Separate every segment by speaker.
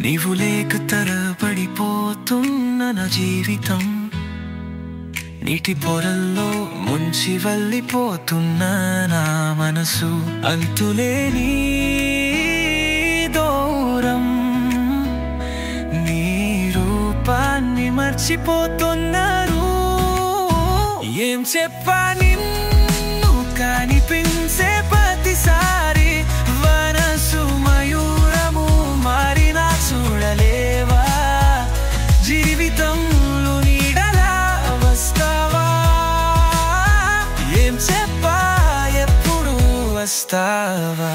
Speaker 1: నీవు లేక తరబడిపోతున్న నా జీవితం నీటి పొరల్లో ముంచి వెళ్ళిపోతున్న నా మనసు అంతులేని దూరం నీ రూపాన్ని మర్చిపోతున్నారు ఏం చెప్పా నిన్ను కనిపించే ప్రతిసారి మనసు మయూరము మారినా చూడలేవా జీవితంలో నీడలా వస్తావా ఏం చెప్పా ఎప్పుడు వస్తావా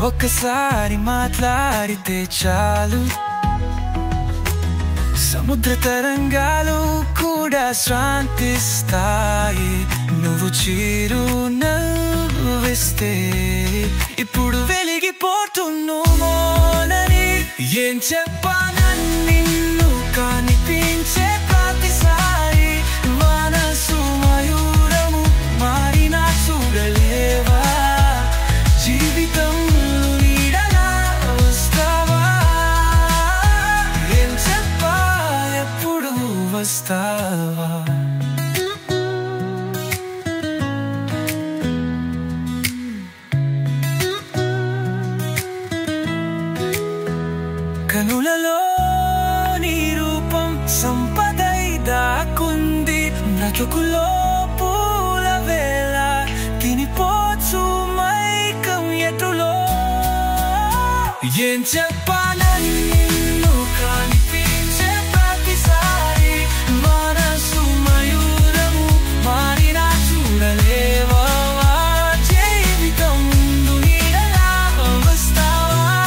Speaker 1: ఒక్కసారి మాట్లాడితే చాలు సముద్ర తరంగాలు కూడా శాంతిస్తాయి నువ్వు చిరునవ్విస్తే ఇప్పుడు వెలిగిపోతున్నోనని ఏం చెప్పాను నిన్ను కనిపించే ప్రతిసారి మనసు మయూరము మారినా చూడలేవా జీవితం వస్తావా కనులలో నీ రూపం సంపదై దాకుంది బ్రతుకులో పూల వేళ తినిపోచు మైకం ఎటులో ఏం చెప్పాలని నిన్ను కనిపించే ప్రతిసారి మనసు మయూరము మారినా చూడలేవా జీవితం నీడలా వస్తావా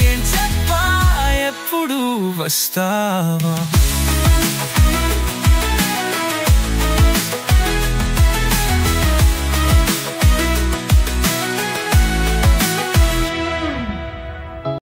Speaker 1: ఏం చెప్పా ఎప్పుడు వస్తావా